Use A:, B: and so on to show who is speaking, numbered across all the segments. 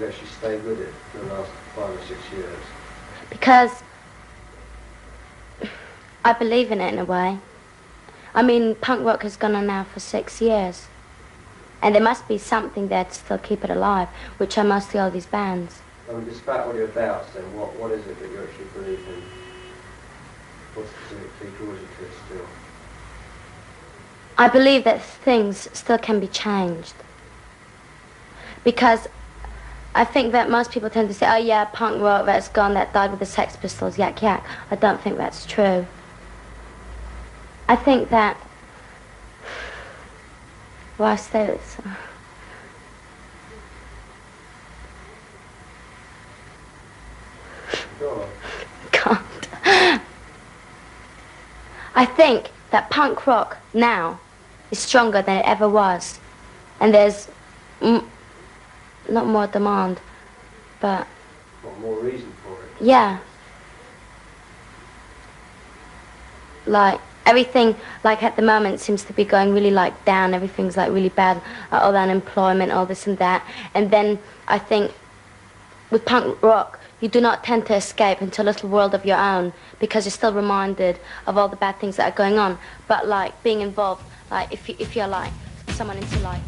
A: you've actually stayed with it for the last 5 or 6 years?
B: Because I believe in it in a way. I mean, punk rock has gone on now for 6 years. And there must be something there to still keep it alive, which are mostly all these bands.
A: I mean, despite all your doubts, then, what is it that you actually believe in? What specifically draws you to it still?
B: I believe that things still can be changed. Because I think that most people tend to say, oh yeah, punk rock, that's gone, that died with the Sex Pistols, yak yak. I don't think that's true. I think that, well, I say this.
A: Go on.
B: Can't. I think that punk rock now is stronger than it ever was. And there's not more demand, but...
A: What, more reason for it?
B: Yeah. Like, everything, like at the moment, seems to be going really, like, down. Everything's, like, really bad. All the unemployment, all this and that. And then I think with punk rock, you do not tend to escape into a little world of your own because you're still reminded of all the bad things that are going on. But, like, being involved, like, if you're, like, someone into, like...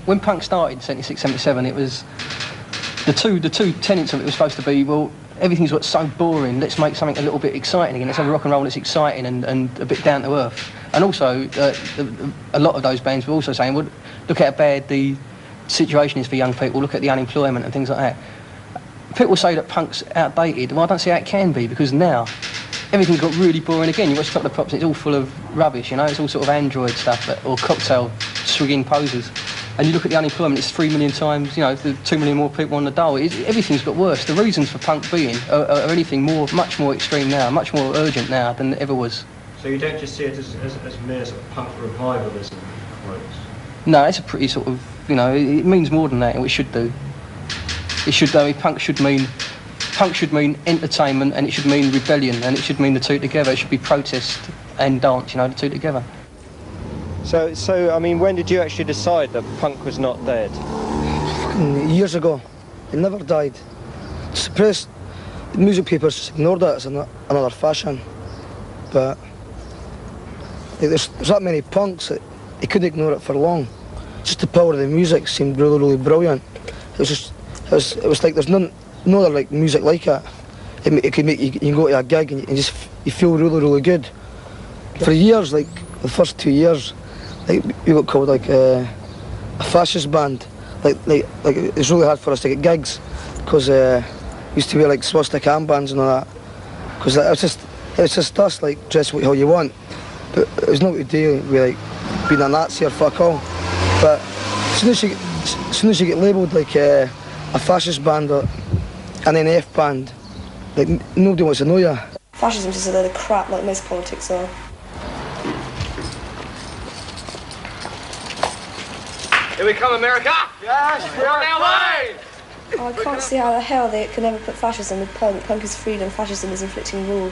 C: When punk started in 76, 77, it was the two tenets of it was supposed to be, well, everything's got so boring, let's make something a little bit exciting again. Let's have a rock and roll that's exciting and a bit down to earth. And also, a lot of those bands were also saying, well, look how bad the situation is for young people, look at the unemployment and things like that. People say that punk's outdated. Well, I don't see how it can be, because now everything got really boring again. You watch a couple of props, it's all full of rubbish, you know, it's all sort of Android stuff, or cocktail swigging posers. And you look at the unemployment, it's 3 million times, you know, 2 million more people on the dole. Everything's got worse. The reasons for punk being are anything much more extreme now, much more urgent now than it ever was.
D: So you don't just see it as mere sort of punk revivalism, almost?
C: No, it's a pretty sort of, you know, it means more than that, and it should do. It should, though, punk should mean entertainment, and it should mean rebellion, and it should mean the two together. It should be protest and dance, you know, the two together.
D: So I mean, when did you actually decide that punk was not dead?
E: Years ago. It never died. Suppressed. The music papers ignored it as another fashion. But like, there's that many punks that they couldn't ignore it for long. Just the power of the music seemed really, really brilliant. It was like there's no other like music like it. It could make you can go to a gig and you feel really, really good. For years, like the first 2 years, like we got called like a fascist band. Like it was really hard for us to get gigs because we used to wear like swastika armbands and all that. Because it was just us like dress how you want. But it was not to do with like being a Nazi or fuck all. But as soon as you get labelled like a fascist band or an NF band, like nobody wants to know you.
F: Fascism is just a load of crap like most politics are.
G: Here we come, America! Yes, we're on our way!
F: Oh, I can't see how the hell they can ever put fascism with punk. Punk is freedom, fascism is inflicting rule.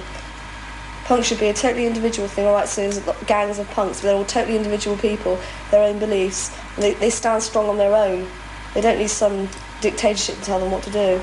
F: Punk should be a totally individual thing, alright, so there's gangs of punks, but they're all totally individual people, their own beliefs, and they stand strong on their own. They don't need some dictatorship to tell them what to do.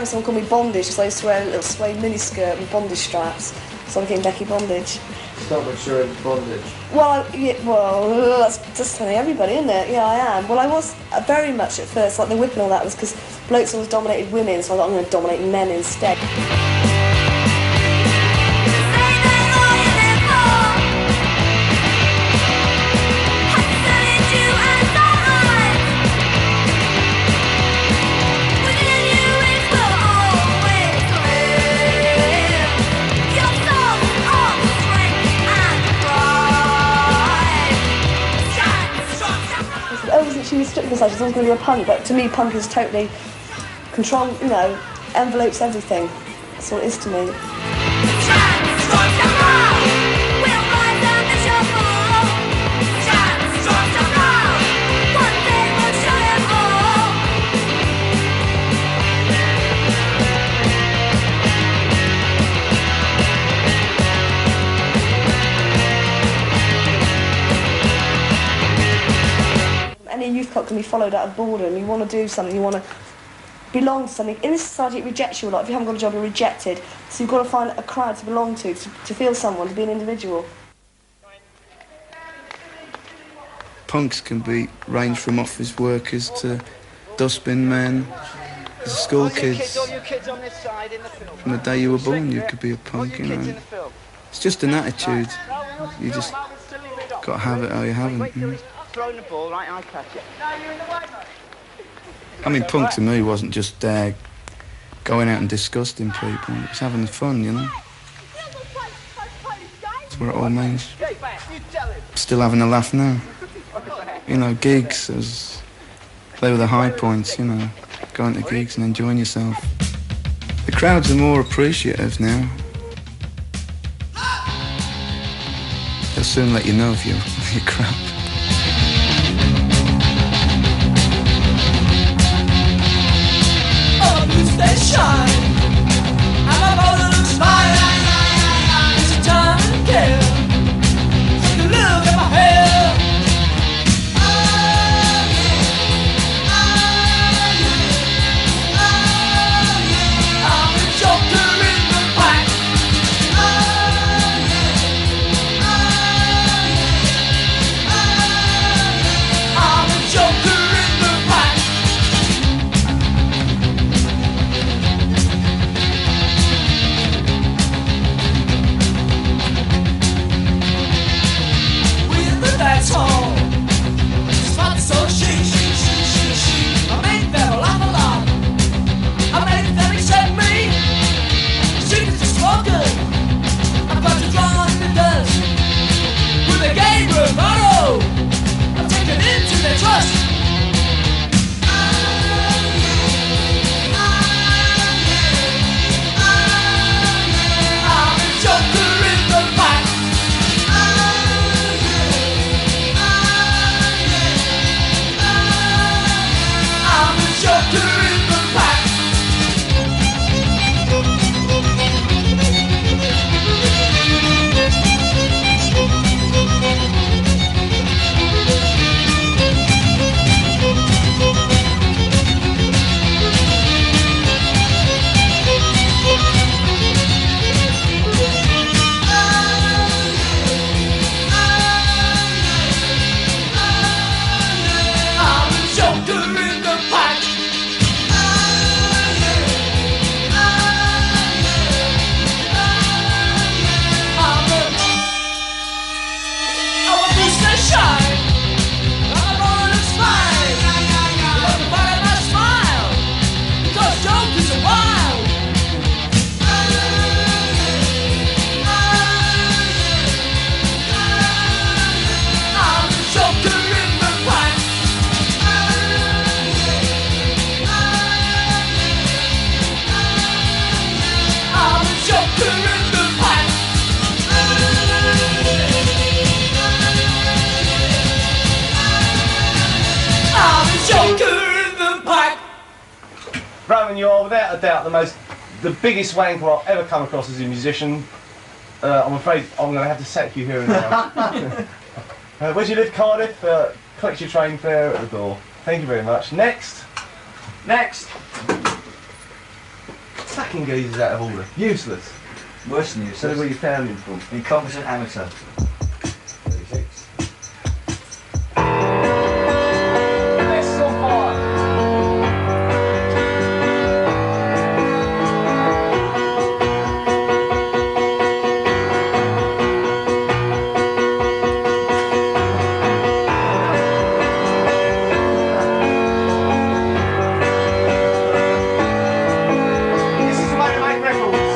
F: Someone called me Bondage because I used to wear a little suede miniskirt with bondage straps, so I became Becky Bondage.
A: Stop insurance bondage.
F: Well, that's just telling everybody, isn't it? Yeah, I am. Well, I was very much at first, like the whip and all that was because blokes always dominated women, so I thought I'm going to dominate men instead. She restricted herself, she's always going to be a punk, but to me punk is totally control, you know, envelopes everything. That's what it is to me. hip-hop can be followed out of boredom. You want to do something, you want to belong to something. In this society, it rejects you a lot. If you haven't got a job, you're rejected. So you've got to find a crowd to belong to feel someone, to be an individual.
H: Punks can be range from office workers to dustbin men, to school kids. From the day you were born, you could be a punk, you know. It's just an attitude. You just got to have it or you haven't. You know. I mean, punk to me wasn't just going out and disgusting people. It was having fun, you know. That's what it all means. Still having a laugh now. You know, gigs, they were the high points, you know, going to gigs and enjoying yourself. The crowds are more appreciative now. They'll soon let you know if you're crap.
I: They shine, and my motor looks fine. It's a time to kill. Take a look at my hair. I'm a joker in the pack. I'm a joker in the pack. That's all. Spot so chic. I made them laugh a lot. I made them accept me. Secrets are spoken. I'm about to draw in the dust. With a gay bravado, I'm taken into their trust. I'm a joker in the pack. Joker in the pack. I'm a joker in the pack. Shine. I'm on a smile. Look about my smile. Because jokers are wild. I'm a joker in the pack. I'm a joker in the pack. Joker in the pack.
G: Rowan, you are without a doubt the biggest wanker I've ever come across as a musician. I'm afraid I'm going to have to sack you here and now. Where do you live, Cardiff? Collect your train fare at the door. Thank you very much. Next. Sacking geezers out of order. Useless.
J: Worse than
G: Tell me where you found him from.
J: Incompetent amateur.
G: 36. This is on fire. This is the way to make records.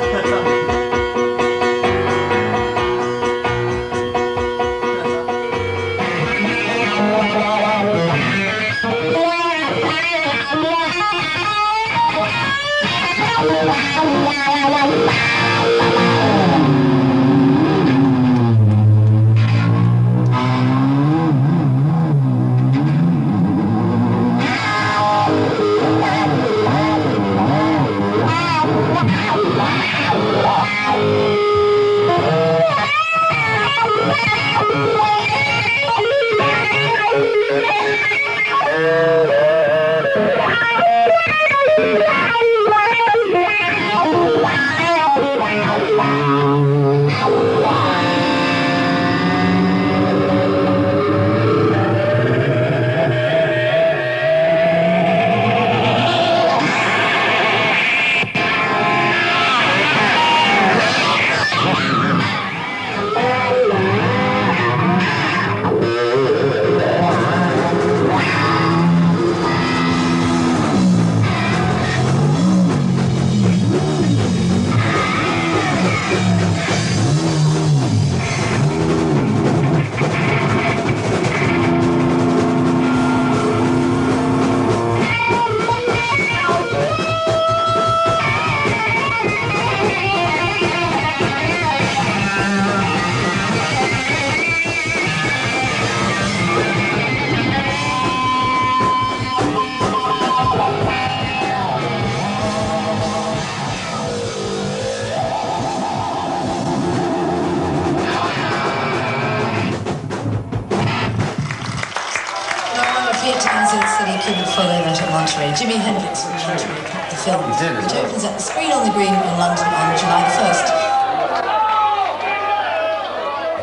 K: Jimi Hendrix from Monterey, the film, which opens at the Screen on the Green in London on July the 1st.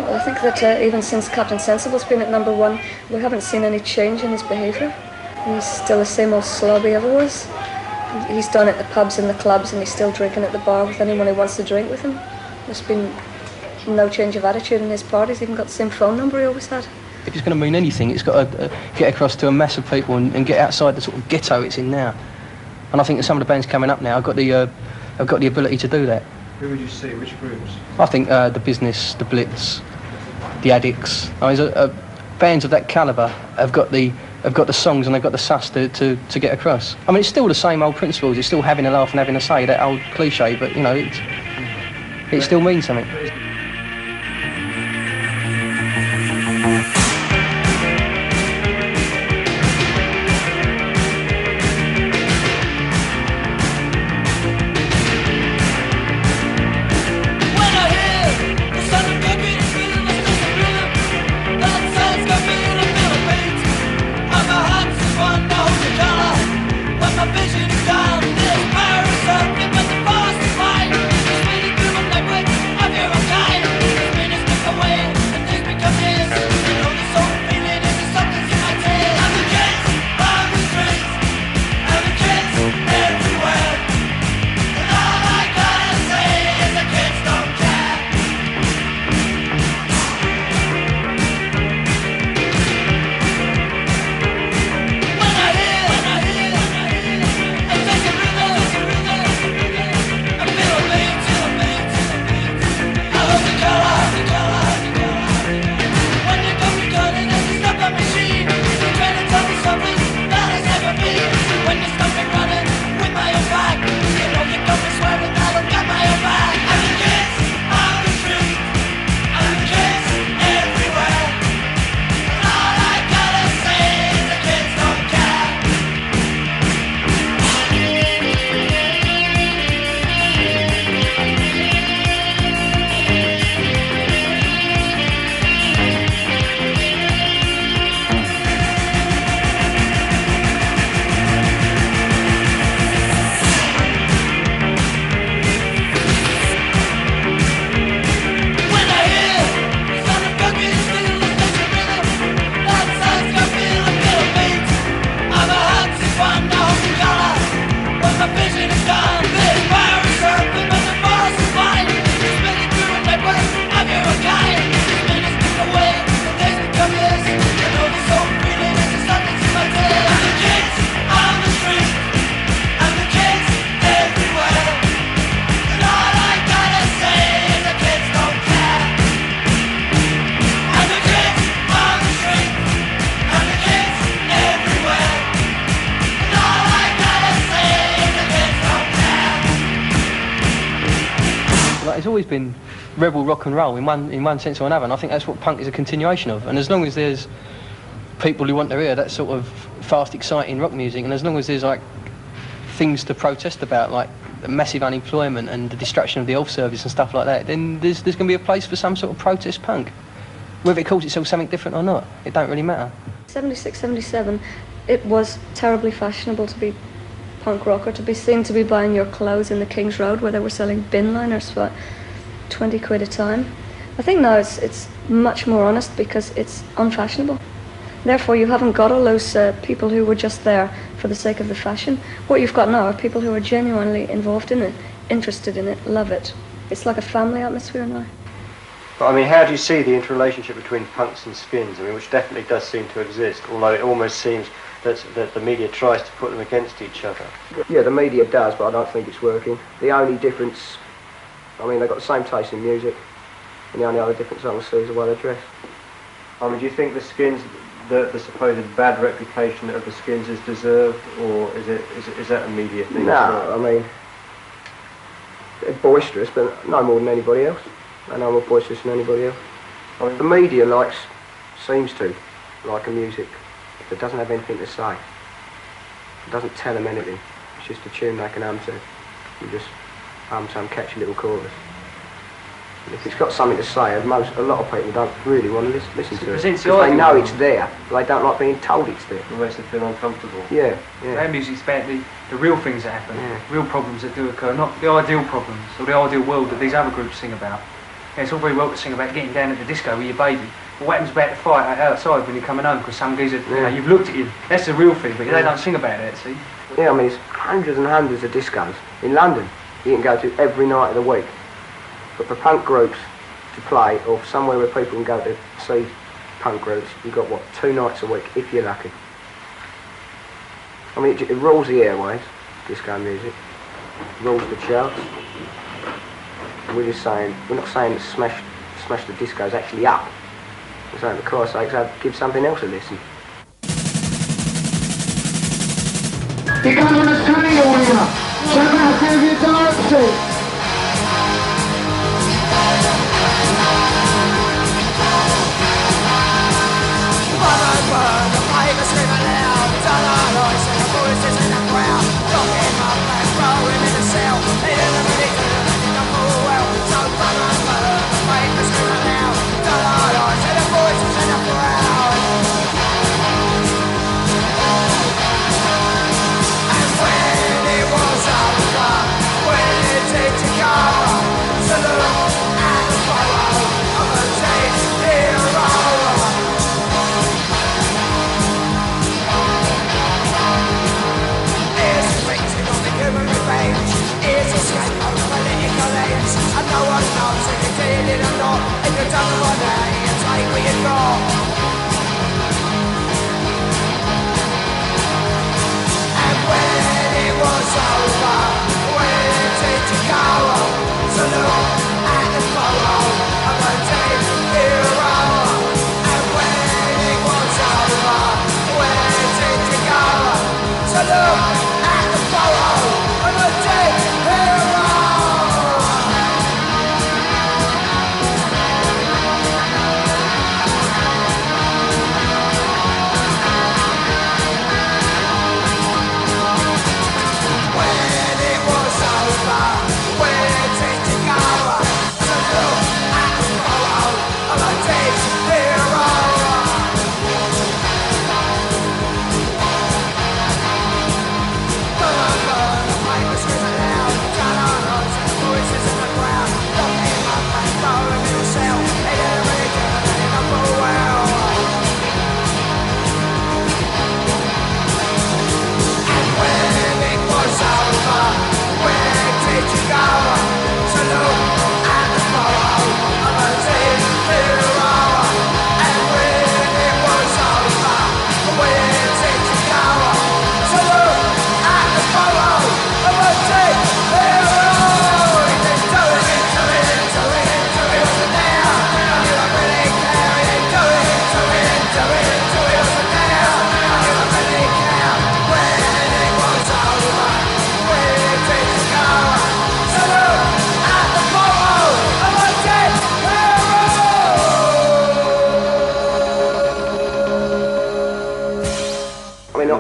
F: Well, I think that even since Captain Sensible's been at #1, we haven't seen any change in his behaviour. He's still the same old slob he ever was. He's done at the pubs and the clubs, and he's still drinking at the bar with anyone who wants to drink with him. There's been no change of attitude in his party. He's even got the same phone number he always had.
C: If it's going to mean anything, it's got to get across to a mass of people and get outside the sort of ghetto it's in now. And I think that some of the bands coming up now have got the ability to do that.
D: Who would you see? Which groups?
C: I think the Business, the Blitz, the Addicts. I mean, bands of that calibre have got the songs and they've got the sus to get across. I mean, it's still the same old principles. It's still having a laugh and having a say, that old cliche. But you know, it still means something. It's always been rebel rock and roll in one sense or another, and I think that's what punk is a continuation of. And as long as there's people who want to hear that sort of fast, exciting rock music, and as long as there's like things to protest about, like massive unemployment and the destruction of the health service and stuff like that, then there's going to be a place for some sort of protest punk. Whether it calls itself something different or not, it don't really matter. 76,
F: 77, it was terribly fashionable to be punk rocker, to be seen to be buying your clothes in the King's Road where they were selling bin liners. But 20 quid a time. I think now it's much more honest because it's unfashionable. Therefore, you haven't got all those people who were just there for the sake of the fashion. What you've got now are people who are genuinely involved in it, interested in it, love it. It's like a family atmosphere now.
D: But I mean, how do you see the interrelationship between punks and skins? I mean, which definitely does seem to exist, although it almost seems that the media tries to put them against each other.
L: Yeah, the media does, but I don't think it's working. The only difference, I mean, they've got the same taste in music, and the only other difference I can see is the way they dress.
D: I mean, do you think the skins, the supposed bad reputation of the skins is deserved, or is that a media thing?
L: No, I mean, they're boisterous, but no more than anybody else. They're no more boisterous than anybody else. I mean, the media seems to like a music that doesn't have anything to say. It doesn't tell them anything. It's just a tune they can hum to. You just hum some catchy little chorus. And if it's got something to say, a lot of people don't really want to listen to it. Because they know it's there, but they don't like being told it's there.
C: It makes them feel uncomfortable.
L: Yeah.
C: Their music's about the real things that happen, real problems that do occur, not the ideal problems or the ideal world that these other groups sing about. Yeah, it's all very well to sing about getting down at the disco with your baby. But what happens about the fight outside when you're coming home because some geezer, you've looked at him. That's the real thing, but they don't sing about it, see?
L: Yeah, I mean, there's hundreds and hundreds of discos in London you can go to every night of the week. But for punk groups to play, or somewhere where people can go to see punk groups, you've got, 2 nights a week, if you're lucky. I mean, it rules the airways, disco music, rules the charts. We're just saying, we're not saying that Smash the Disco's actually up. We're saying, for Christ's sake, give something else a listen.
I: You got on the studio here. Check out David Darcy.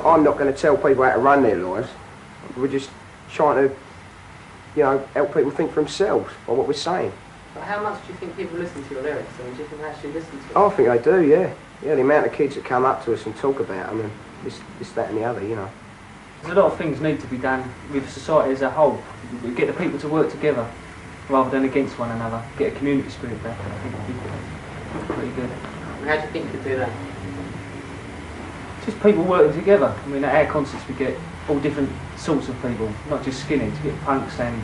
L: I'm not going to tell people how to run their lives. We're just trying to, help people think for themselves by what we're saying.
C: But how much do you think people listen to your lyrics? I mean, do you think they actually listen to them?
L: I think they do, yeah. Yeah, the amount of kids that come up to us and talk about them and this, that and the other,
C: There's a lot of things need to be done with society as a whole. We get the people to work together.
M: rather than against one another. Get a community spirit back. I think it'd be pretty good.
N: How do you think you could do that?
M: Just people working together. I mean, at our concerts we get all different sorts of people, not just skinheads. You get punks and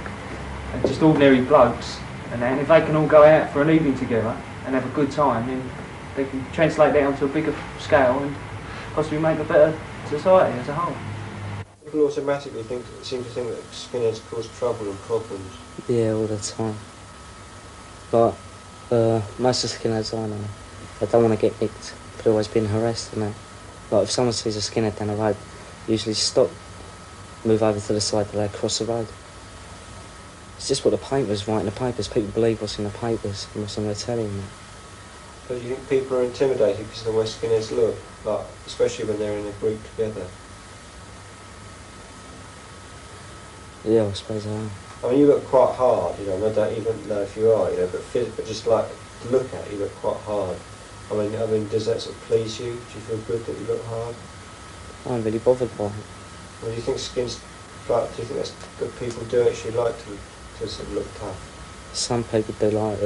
M: just ordinary blokes. And if they can all go out for an evening together and have a good time, then they can translate that onto a bigger scale and possibly make a better society as a whole.
D: People automatically seem to think that skinheads cause trouble and problems.
N: Yeah, all the time. But most of the skinheads I know, they don't want to get nicked, but they're always being harassed and that. Like if someone sees a skinhead down the road, usually stop, move over to the side till they cross the road. It's just what the papers write in the papers. People believe what's in the papers and what's on their telly.
D: So do you think people are intimidated because of the way skinheads look, like, especially when they're in a group together?
N: Yeah, I suppose I am.
D: I mean, you look quite hard, you know, and I don't even know if you are, you know, but just like to look at, you look quite hard. I mean, does that sort of please you? Do you feel good that you look hard?
N: I'm really bothered by it.
D: Well, do you think skins, like, do you think that's that people do actually like to sort of look tough?
N: Some people do like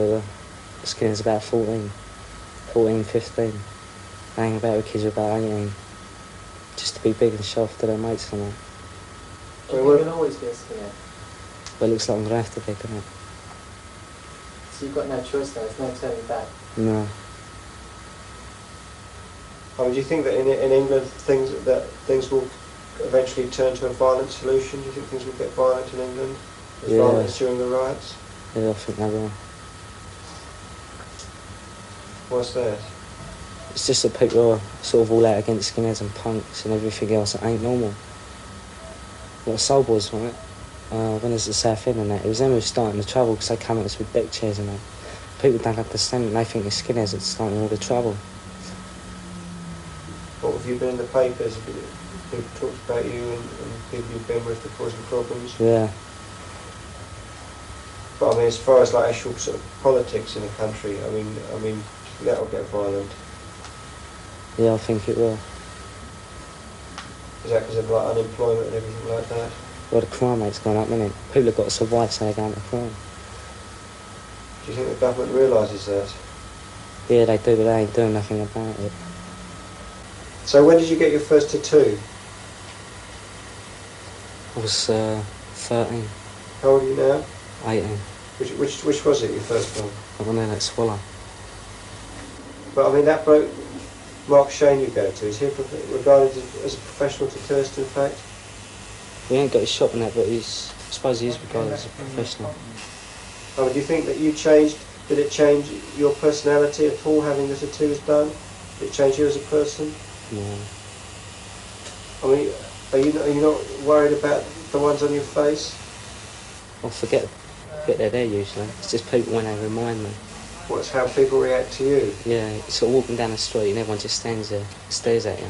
N: skinheads about 14, 15. They hang about with kids who are about 18. Just to be big and show off to their mates and that. Well,
O: you can always be a skinhead.
N: But it looks like I'm going to have to be, doesn't it?
O: So you've got no choice now, there's no turning back.
N: No.
D: I mean, do you think that in England things will eventually turn to a violent solution? Do you think things will get violent in England? As violent as during the riots?
N: Yeah, I think they will.
D: What's that?
N: It's just that people are sort of all out against skinheads and punks and everything else that ain't normal. Like Soul Boys, right? When there's the South End and that, it was them who were starting the trouble because they come at us with deck chairs and that. People don't understand it and they think it's skinheads that's starting all the trouble.
D: What have you been in the papers? Have people talked about you and people you've been with that causing problems?
N: Yeah.
D: But I mean, as far as like actual sort of politics in the country, I mean that will get violent.
N: Yeah, I think it will.
D: Is that because of like unemployment and everything like that?
N: Well, the crime rate's gone up, isn't it? People have got to survive, so they're going to crime.
D: Do you think the government realises that?
N: Yeah, they do, but they ain't doing nothing about it.
D: So when did you get your first tattoo?
N: I was 13.
D: How old are you now?
N: 18.
D: Which was it, your first one?
N: I went in at Swallow.
D: But I mean, that bloke, Mark Shane you go to, is he regarded as a professional tattooist in fact?
N: We ain't got his shop in that, but I suppose he is regarded as a professional.
D: I mean, do you think that did it change your personality at all, having the tattoos done? Did it change you as a person?
N: No.
D: I mean, are you not worried about the ones on your face?
N: I forget they're there usually. It's just people when they remind me.
D: What's how people react to you?
N: Yeah, it's sort of walking down the street and everyone just stands there, stares at you.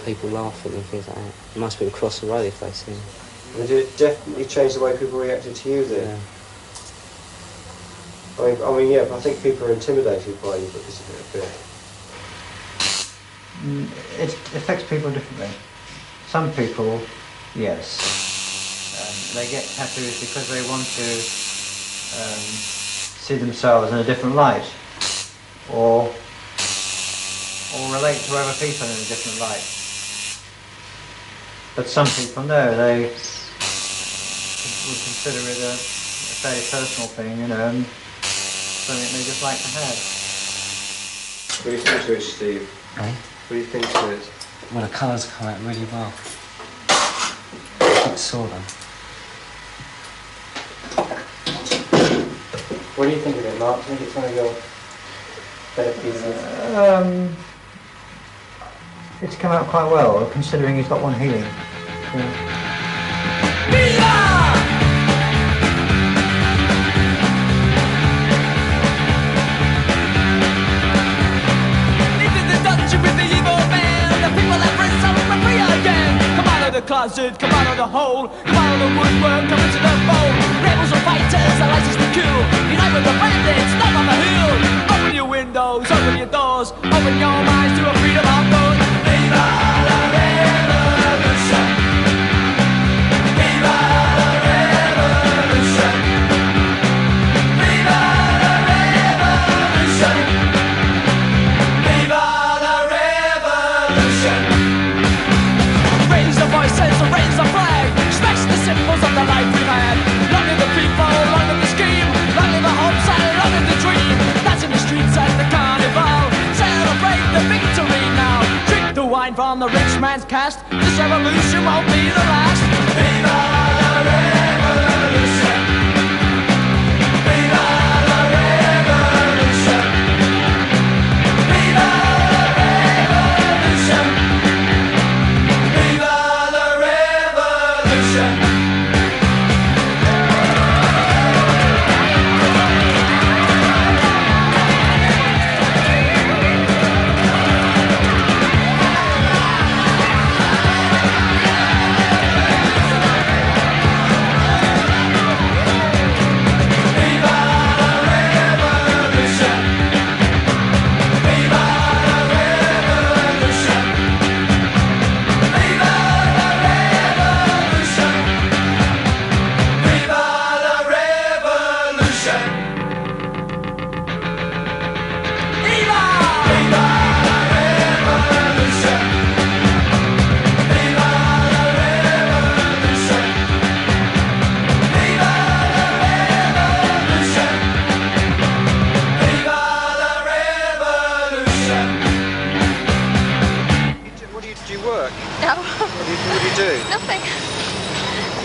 N: People laughing and things like that. Most people cross the road if they see me.
D: And did it definitely change the way people reacted to you then?
N: Yeah.
D: I mean, yeah, but I think people are intimidated by you because of it a bit.
J: It affects people differently. Some people, yes, they get tattoos because they want to see themselves in a different light, or relate to other people in a different light. But some people, no, they would consider it a fairly personal thing, you know, and something they just like to have.
D: What do you think to it, Steve?
N: Eh?
D: What do you think to it?
N: Well, the colours come out really well. It's sore though.
O: What do you think of it, Mark? Do you think it's one of your better pieces?
J: It's come out quite well, considering he's got one healing.
I: The closet, come out of the hole, come out of the woodwork, come into the fold. Rebels and fighters, the license to kill. Unite with the bandits, knock on the hill. Open your windows, open your doors, open your minds to a freedom of thought. Viva la revolution! Viva la revolution! coin from the rich man's cast. This revolution won't be the last. Viva la revolution. Viva la revolution. Viva la revolution. Viva la revolution.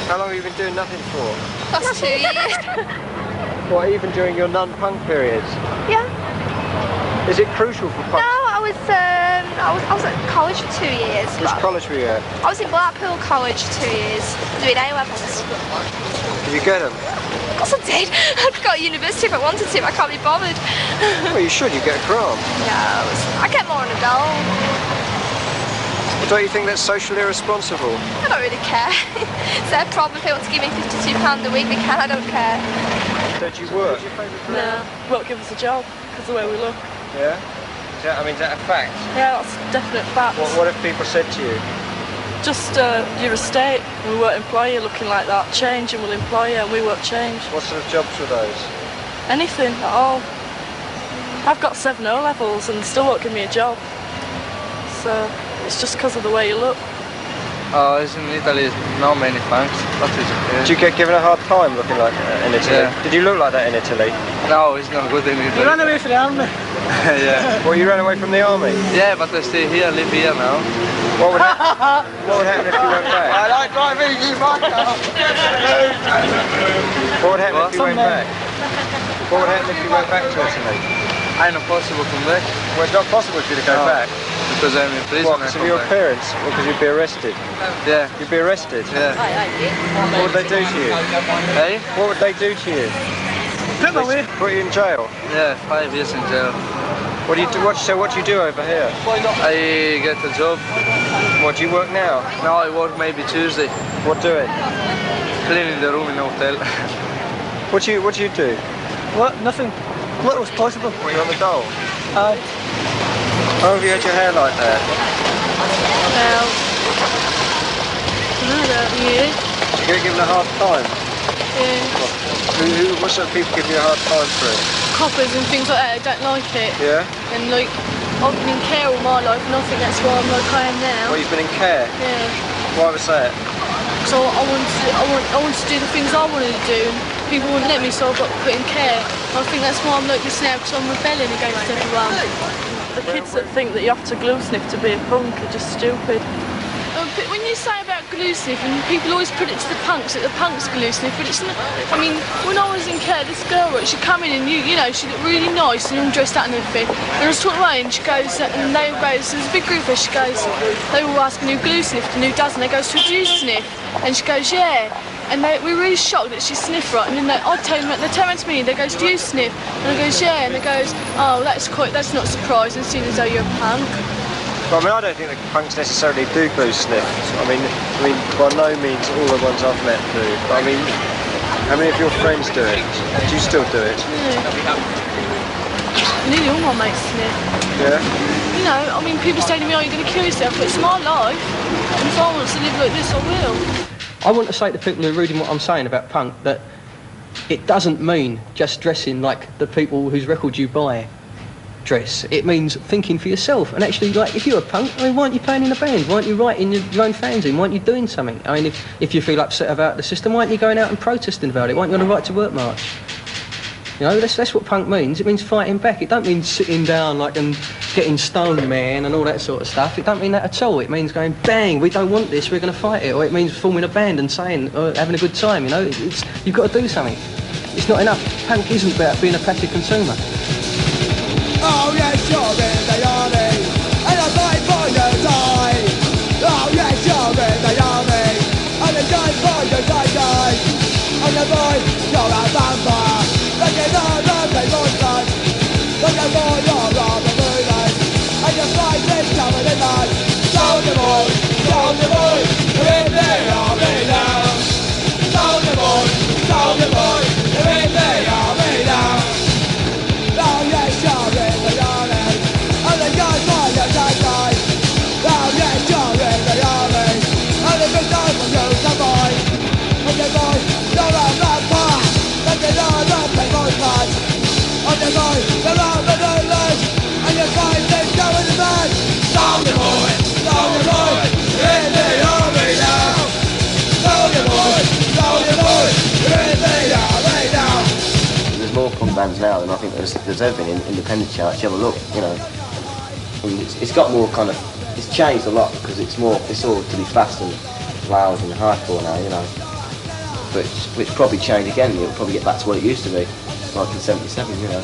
D: How long have you been doing nothing for?
P: Last 2 years.
D: What, even during your non-punk periods?
P: Yeah.
D: Is it crucial for punk?
P: No, I was at college for 2 years.
D: Which college were you at?
P: I was in Blackpool College for 2 years, doing A-levels.
D: Did you get them?
P: Of course I did. I'd go to university if I wanted to, but I can't be bothered.
D: Well, you should. You get a grant.
P: No, I get more on a dole.
D: Don't you think that's socially irresponsible?
P: I don't really care. It's their problem. If they want to give me £52 a week, they can. I don't care.
D: Don't you work?
Q: No, won't give us a job because of the way we look.
D: Yeah? Is that a fact?
Q: Yeah, that's a definite fact.
D: What have people said to you?
Q: Just your estate. We won't employ you looking like that. Change and we'll employ you and we won't change.
D: What sort of jobs were those?
Q: Anything at all. I've got 7 O-levels and they still won't give me a job. So it's just because of the way you look.
H: Oh, in Italy, not many punks. That is okay.
D: Did you get given a hard time looking like that in Italy?
H: Yeah.
D: Did you look like that in Italy?
H: No, it's not good in Italy.
Q: You ran away from the army.
H: Yeah.
D: Well, you ran away from the army?
H: Yeah, but I stay here, live here now.
D: What would happen if you went back?
Q: I like driving in my car.
D: What would happen if you went back? What would happen if you went back to Italy?
H: I'm not possible to come back.
D: Well, it's not possible for you to go back.
H: Because I'm in prison.
D: What, because of your parents? Or because you'd be arrested?
H: Yeah.
D: You'd be arrested?
H: Yeah.
D: What would they do to you?
H: Hey?
D: What would they do to you? Put you in jail?
H: Yeah, 5 years in jail.
D: What do you do? What do you do over here?
H: I get a job.
D: What, do you work now?
H: No, I work maybe Tuesday.
D: What doing?
H: Cleaning the room in the hotel.
D: What do you do?
Q: What? Nothing. What was possible?
D: What, you're on the dole?
Q: Aye.
D: How have you had your hair like that?
Q: Well, I don't know about you.
D: Did you get given a hard time?
Q: Yeah.
D: What sort of people give you a hard time through?
Q: Coppers and things like that, I don't like it.
D: Yeah?
Q: And like, I've been in care all my life and I think that's why I'm like I am now.
D: Well, you've been in care?
Q: Yeah.
D: Why was that?
Q: So I wanted to do the things I wanted to do and people wouldn't let me, so I got put in care. I think that's why I'm like this now, because I'm rebelling against everyone. The kids that think that you have to glue sniff to be a punk are just stupid. But when you say about glue sniffing, people always put it to the punks, that the punks glue sniff, but it's not. I mean, when I was in care, this girl, right, she'd come in and you know, she looked really nice and all dressed up and everything. And I was talking away and she goes, and they goes, there's a big group of her, she goes, they were asking who glue sniffed and who doesn't. They goes, who do you sniff? And she goes, yeah. And we were really shocked that she sniffed, right? And then they turn around to me and they goes, do you sniff? And I goes, yeah. And they goes, oh, that's not surprising, seeing as though you're a punk.
D: Well, I mean, I don't think that punks necessarily do glue sniff. I mean, by no means all the ones I've met do. But I mean, how many of your friends do it? Do you still do it?
Q: Yeah. Nearly all my mates sniff.
D: Yeah?
Q: You know, I mean, people say to me, oh, you're going to kill yourself, but it's my life. And if I want to live like this, I will.
C: I want to say to people who are reading what I'm saying about punk that it doesn't mean just dressing like the people whose records you buy dress. It means thinking for yourself and actually, like, if you're a punk, I mean, why aren't you playing in a band? Why aren't you writing your own fanzine? Why aren't you doing something? I mean, if you feel upset about the system, why aren't you going out and protesting about it? Why aren't you on the Right to Work march? You know, that's what punk means. It means fighting back. It don't mean sitting down like and getting stoned, man, and all that sort of stuff. It don't mean that at all. It means going, bang, we don't want this, we're going to fight it. Or it means forming a band and saying, having a good time, you know. You've got to do something. It's not enough. Punk isn't about being a passive consumer.
I: Oh yes, you're in the army, and I fight for your die. Oh yes, you're in the army, and I die for your die. And the boy, you're a vampire, looking on the people's blood. Looking for your rubber moonlight, and your fight is covered in mud. Soldier boy, you're in the army now. Soldier boy, you're in the army now. Oh yes, you're in the army, and the guys for your die. Oh yes, you're in the army, and the good time for you to buy. And the boy, you're a vampire, looking on the people's blood. And the boy, you're on the moonlight, and your fight is going mad. Soldier boy, you're in the army now. Soldier boy, you're in the army now.
R: There's more punk bands now than I think there's ever been in independent charts. You have a look, you know. And it's got more kind of, it's changed a lot because it's all to be fast and loud and hardcore now, you know. But it's probably changed again. It'll probably get back to what it used to be, like in '77, you know.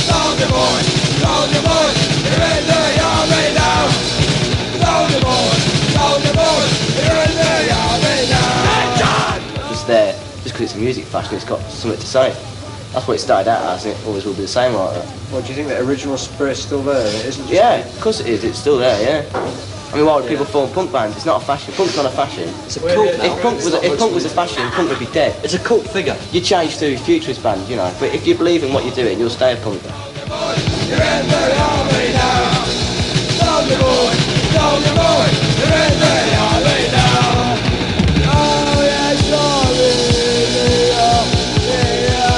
I: Soldier boy, you're in the army now. Soldier boy, you're in the army now.
R: It's there just because it's a music fashion. It's got something to say. That's what it started out as, and it always will be the same like that.
D: Well, do you think that original spirit's still there? It isn't just
R: yeah, of course it is. It's still there, yeah. I mean, why would people form punk bands? It's not a fashion. Punk's not a fashion. It's a cult. If punk was a fashion, punk would be dead. It's a cult figure. You change to a futurist band, you know. But if you believe in what you're doing, you'll stay a punk.
I: You're in the army now. Soldier boy, you're in the army now. Oh yes, you're in the army now.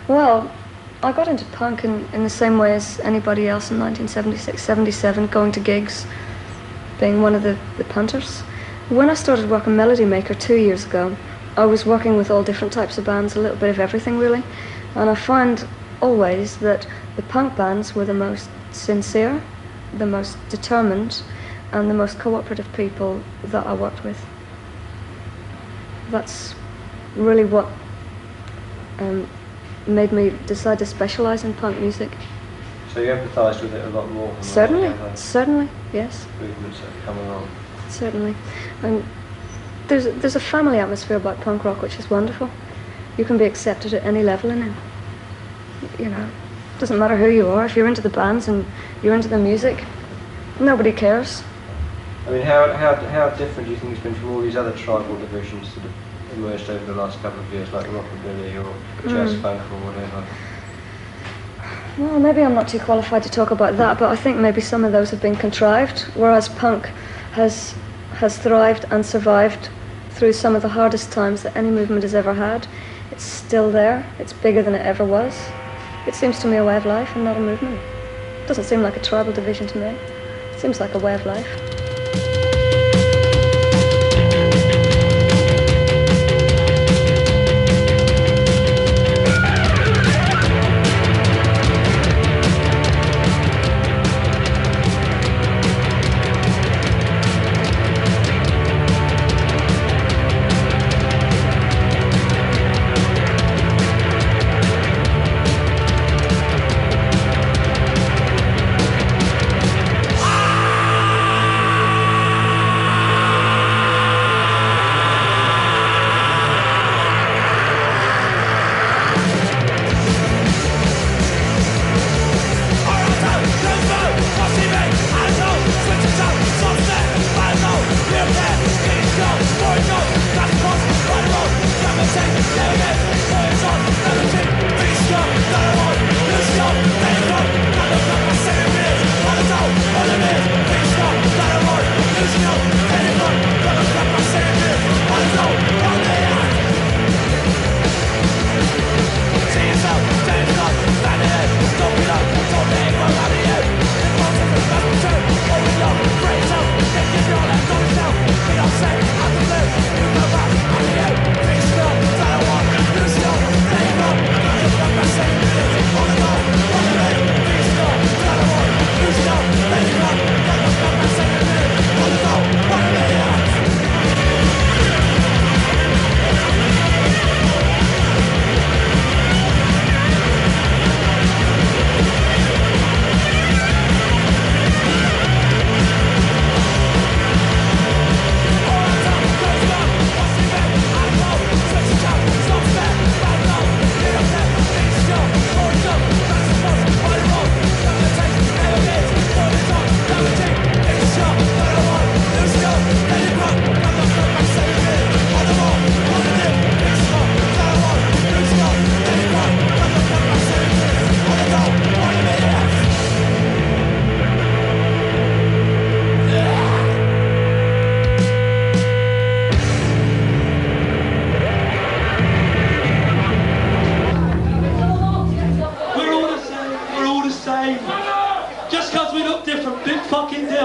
F: Well, I got into punk in the same way as anybody else in 1976, 77, going to gigs, being one of the punters. When I started working Melody Maker 2 years ago, I was working with all different types of bands, a little bit of everything really, and I find always that the punk bands were the most sincere, the most determined, and the most cooperative people that I worked with. That's really what made me decide to specialise in punk music.
A: So you empathised with it a lot more?
F: Certainly, yes.
A: Movements that have come along.
F: Certainly. And there's a family atmosphere about punk rock which is wonderful. You can be accepted at any level in it. You know, it doesn't matter who you are. If you're into the bands and you're into the music, nobody cares.
A: I mean, how different do you think it's been from all these other tribal divisions that have emerged over the last couple of years, like rockabilly or jazz funk or whatever?
F: Well, maybe I'm not too qualified to talk about that, but I think maybe some of those have been contrived, whereas punk has thrived and survived through some of the hardest times that any movement has ever had. It's still there. It's bigger than it ever was. It seems to me a way of life and not a movement. It doesn't seem like a tribal division to me. It seems like a way of life.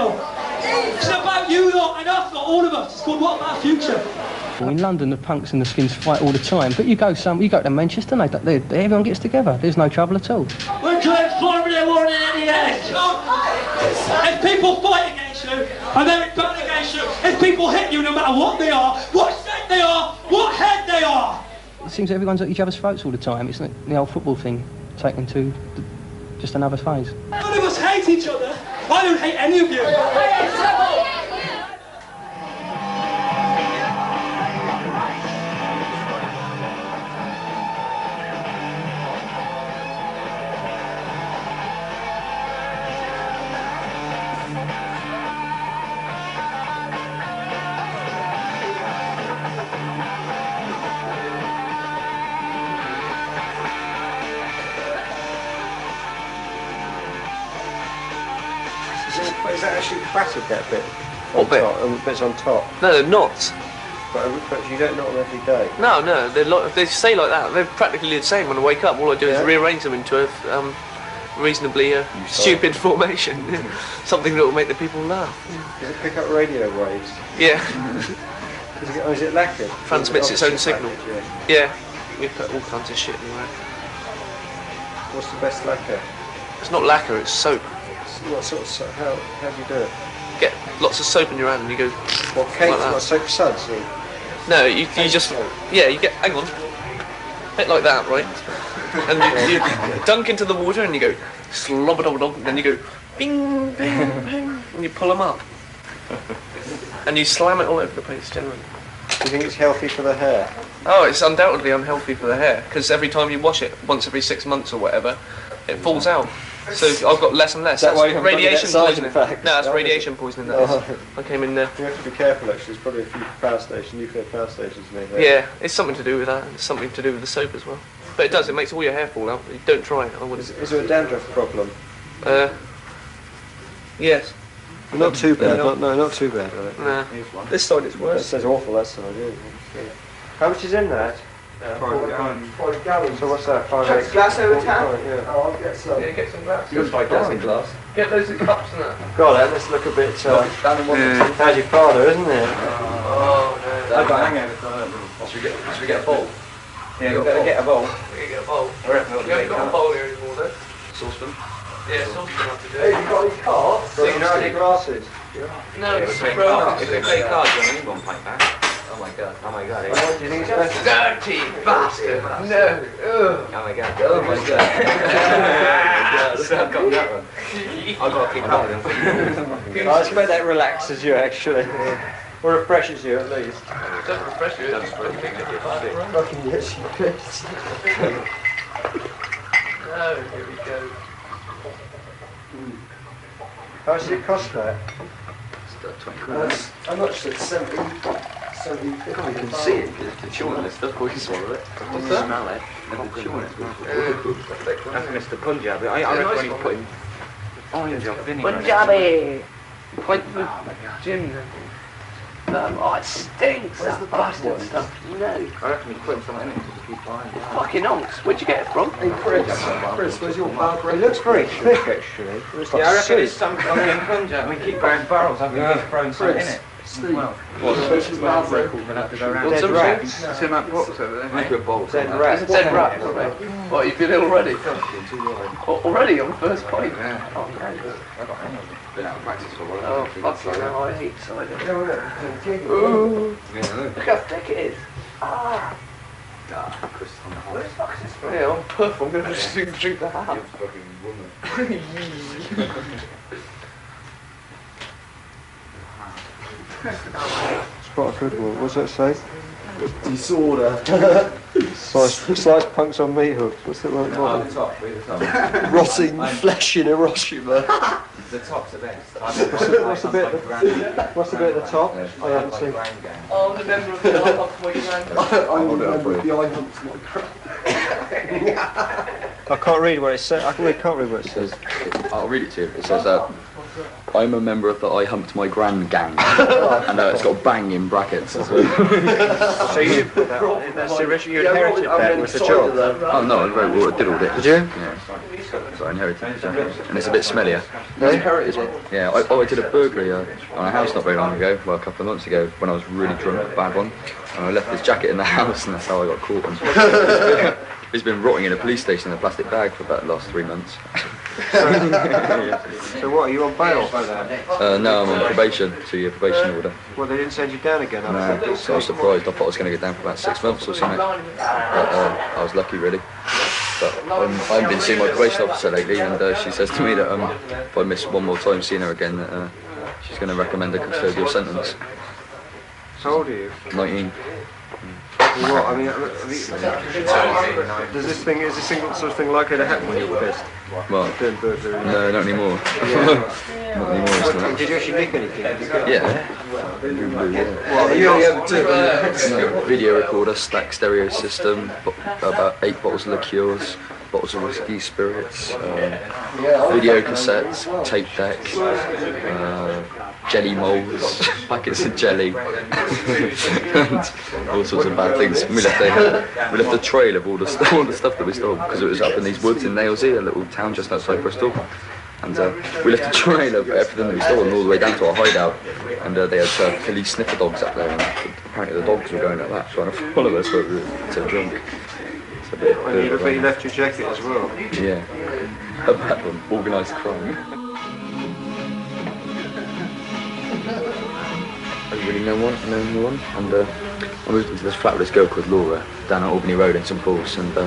I: still. It's about you lot and us, not all of us. It's called What About Future.
C: In London, the punks and the skins fight all the time, but you go to Manchester, and everyone gets together. There's no trouble at all.
I: We're transforming the world in the end. If people fight against you, and they're bad against you, if people hit you no matter what they are, what shape they are, what head they are.
C: It seems that everyone's at each other's throats all the time. It's like the old football thing, taken to just another phase.
I: None of us hate each other. I don't hate any of you.
D: Is that actually plaited, that bit?
S: What bit?
D: Bits on top.
S: No, they're not.
D: But you don't knot them every day.
S: No, they stay like that. They're practically the same when I wake up. All I do is rearrange them into a reasonably stupid formation. Something that will make the people laugh.
D: Does it pick up radio waves?
S: Yeah.
D: Is it lacquered?
S: Transmits its own signal. Yeah. We put all kinds of shit in there.
D: What's the best lacquer?
S: It's not lacquer, it's soap.
D: What sort of soap? How do you do it?
S: Get lots of soap in your hand and you go.
D: What, cake?
S: Like that.
D: What, soap suds? Or?
S: No, you just. Yeah, you get. Hang on. Bit like that, right? And you dunk into the water and you go slobber-dobber-dob, and then you go bing, bing, bing, and you pull them up. And you slam it all over the place generally.
D: Do you think it's healthy for the hair?
S: Oh, it's undoubtedly unhealthy for the hair, because every time you wash it, once every 6 months or whatever, it falls out. So I've got less and less.
D: That's why you haven't
S: radiation
D: got
S: poisoning.
D: in fact.
S: No, that's radiation poisoning. That is. I came in there.
D: You have to be careful actually, there's probably a few nuclear power stations near there.
S: Yeah, it's something to do with that, it's something to do with the soap as well. But it does, it makes all your hair fall out. Don't try it, I wouldn't.
D: Is there a dandruff problem?
S: Yes.
D: Not too bad, not too bad.
S: Nah, this side is worse.
D: It says awful, that side, yeah. How much is in that?
E: 40 gallons.
D: So what's that? 5, 8,
E: glass over
D: 40,
E: tap?
D: yeah.
E: Oh, I'll get some.
S: Yeah, get some glass.
E: You got 5 glass in glass.
S: Get loads of cups and that.
D: God, that must look a bit... how's your father, isn't it?
S: Oh, no.
E: I've got a hangover for that. Should we get a bowl?
S: Yeah, we better get a bowl. We get a bowl.
E: I reckon
S: We haven't got a bowl here anymore, though.
E: Saucepan?
S: Yeah, saucepan have to do.
E: Hey, you got any cards?
D: So you know any glasses?
S: No, it's a grown-up.
E: If they play cards, you only need one pint back. Oh my god, oh my god.
D: What do you think it's best?
S: Dirty bastard! No! Ugh.
E: Oh my god, oh my god. I've got that one. I've got to keep up with them.
D: I expect that relaxes you actually. Or refreshes you at least.
S: It doesn't refresh you, it's just
D: Fucking yes, you bitch.
S: No, here we go.
D: How much does it cost that?
E: How much is it? 70? You can see it, the chewiness before you swallow it.
S: What's that?
E: Smell it, the chewiness. That's Mr. Punjabi. I reckon when he's putting orange on vinegar.
S: Punjabi! Point the gym then. Oh, it stinks, that bastard stuff. No.
E: I reckon he's putting something in it to keep buying it.
S: Fucking onks. Where'd you get it from?
E: Hey Chris, where's your bar?
D: It looks very thick actually. It's like
E: Yeah, I reckon it's
D: soup.
E: something in Punjab. We keep buying barrels, haven't we? Just throwing something in it. Well,
D: What's
E: we're gonna have to go around.
D: Dead rats.
E: It's in that box over there. Make a bowl.
D: Dead rats.
S: Dead rat, right? What, you feel ill already? Already on the first point?
E: Yeah.
S: Oh, no.
E: I got hang of it. Been out of practice for a while.
S: Oh, fuck you, now I hate cider.
D: Ooh.
E: Yeah,
S: Look how thick it is. Ah.
E: Chris on the
S: Where the fuck is this from? Yeah, I'm puff. I'm going to just drink the half.
E: You fucking woman.
D: It's quite a good one. What's that say?
E: Disorder.
D: Slice punks on meat hooks. What's it like?
E: Oh, the top, the top.
D: Rotting flesh in Hiroshima.
E: The top's the best.
D: What's the bit at the top? I haven't seen.
S: Oh, I'm the member of the halfway gang.
E: I'm the member of the items, my crap.
D: I can't read what it says. I can't read what it says.
E: I'll read it to you. It says,
T: I'm a member of the I Humped My Gran gang, and it's got bang in brackets as well.
D: So you put that on, that's the original, you inherited that with the job?
T: Oh no, I did all it.
D: Did you?
T: Yeah. So I inherited it, and it's a bit smellier.
D: You inherited it?
T: Yeah, I did a burglary on a house not very long ago, well a couple of months ago, when I was really drunk, a bad one, and I left this jacket in the house, and that's how I got caught. And it's been rotting in a police station in a plastic bag for about the last 3 months.
D: So what, are you on bail for that?
T: No, I'm on probation, 2-year probation order.
D: Well, they didn't send you down again?
T: No, so I was surprised. I thought I was going to get down for about 6 months or something. But I was lucky, really. But I haven't been seeing my probation officer lately, and she says to me that if I miss one more time seeing her again, that she's going to recommend a custodial sentence.
D: How old are you?
T: 19.
D: What, I mean, is this sort of thing likely to happen when you're pissed?
T: Well,
D: Doing burglary?
T: no, not anymore. Not anymore, it's not.
D: Did you actually nick anything?
T: Yeah.
D: Well, you only have two.
T: No, video recorder, stack stereo system, about 8 bottles of liqueurs, bottles of whiskey, spirits, video cassettes, tape deck, jelly molds, packets of jelly, and all sorts of bad things. We left a trail of all the stuff that we stole, because it was up in these woods in Nailsea, a little town just outside Bristol. And we left a trail of everything that we stole all the way down to our hideout. And they had police sniffer dogs up there, and apparently the dogs were going at that, trying to follow us, but we were so drunk.
D: But you left your jacket as well?
T: Yeah, a bad one, organised crime. I didn't really know one, and I moved into this flat with this girl called Laura down at Albany Road in St Paul's, and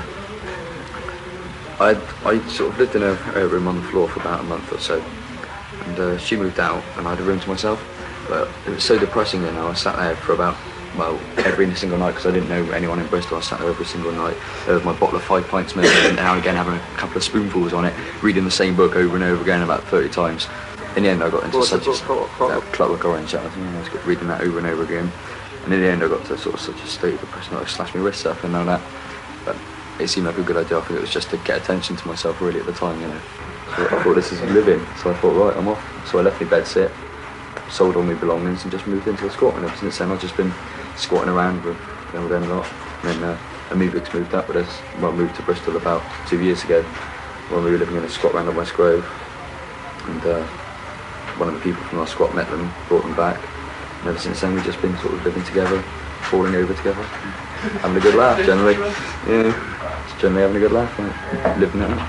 T: I sort of lived in her room on the floor for about a month or so, and she moved out and I had a room to myself, but it was so depressing. You know, I sat there for about, well, every single night, because I didn't know anyone in Bristol. I sat there every single night with my bottle of 5 pints milk, and now and again having a couple of spoonfuls on it, reading the same book over and over again about 30 times. In the end I got into Clockwork Orange. I was reading that over and over again, and in the end I got to sort of such a state of depression that I slashed my wrists up and all that. But it seemed like a good idea. I think it was just to get attention to myself really at the time, you know. So I thought, this is living, so I thought, right, I'm off. So I left my bed sit, sold all my belongings, and just moved into a squat. And ever since then I've just been squatting around with them a lot. And then Amubix moved up with us. Well, moved to Bristol about 2 years ago when we were living in a squat round at West Grove. And one of the people from our squat met them, brought them back. And ever since then we've just been sort of living together, falling over together, having a good laugh generally. Yeah, just generally having a good laugh, like, living it up.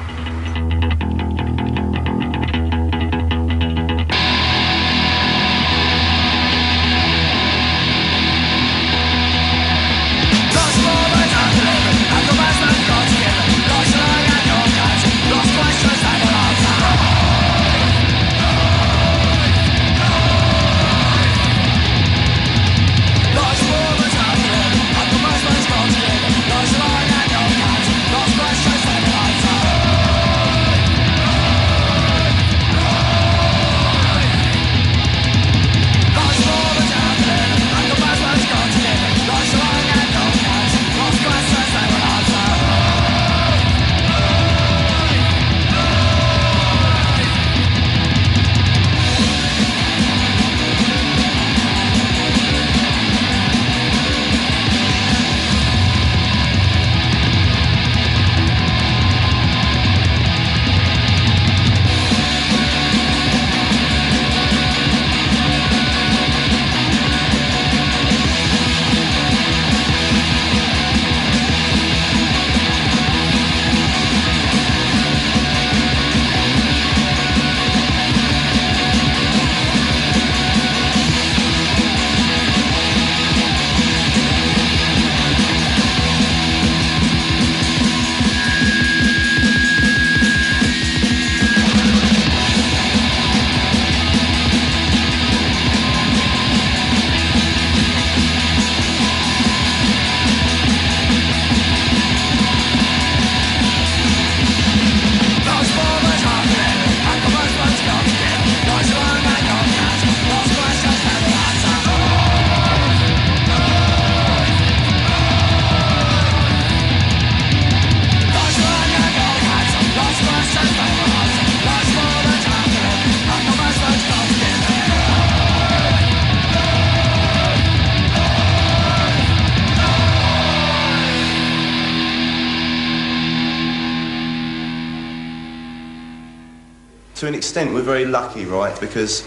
G: to an extent, we're very lucky, right? Because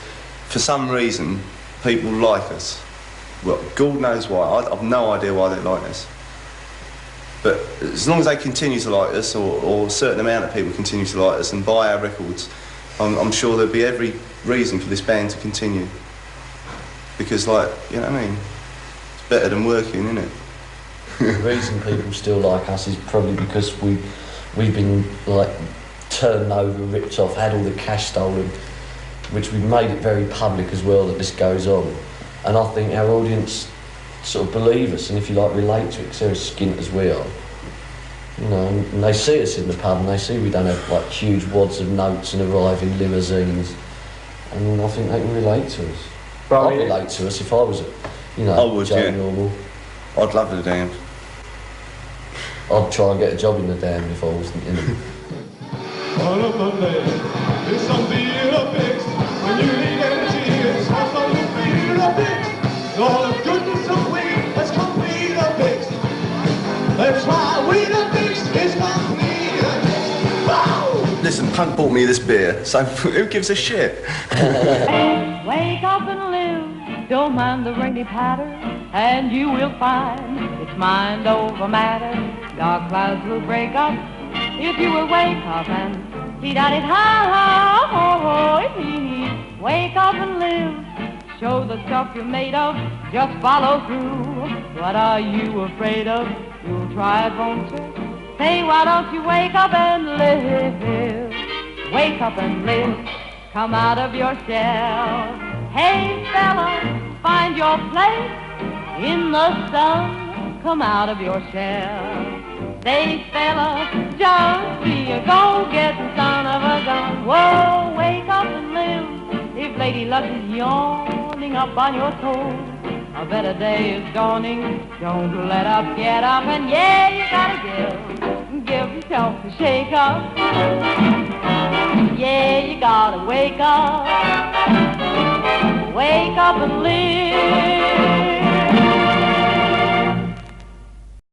G: for some reason, people like us. Well, God knows why. I've no idea why they like us. But as long as they continue to like us, or a certain amount of people continue to like us and buy our records, I'm sure there'll be every reason for this band to continue. Because, like, you know what I mean? It's better than working, isn't it?
U: The reason people still like us is probably because we've been, like, turned over, ripped off, had all the cash stolen, which we've made it very public as well that this goes on. And I think our audience sort of believe us, and if you like, relate to it, because they're as skint as we are. You know, and they see us in the pub, and they see we don't have like huge wads of notes and arrive in limousines, and I think they can relate to us. I'd relate to us if I was, you know,
G: I would,
U: Joe
G: yeah.
U: Normal.
G: I'd love the Damned.
U: I'd try and get a job in the Damned if I was in them.
I: All of the day, it's something a fix. When you need energy, it's also you feel a fix. All the goodness of weed has complete a fix. That's why we the fix is complete a fix. Bow!
G: Listen, Punk bought me this beer, so who gives a shit?
V: Wake up and live, don't mind the rainy patter, and you will find it's mind over matter. Dark clouds will break up if you will wake up and dee-da-dee-ha-ha. Wake up and live, show the stuff you're made of, just follow through. What are you afraid of? You'll try it, won't you? Say, why don't you wake up and live? Wake up and live, come out of your shell. Hey fella, find your place in the sun, come out of your shell. Say fella, just be a go-getting son of a gun. Whoa, wake up and live, if Lady Luck is yawning up on your toes. A better day is dawning, don't let up, get up, and yeah, you gotta give yourself a shake up. Yeah, you gotta wake up and live.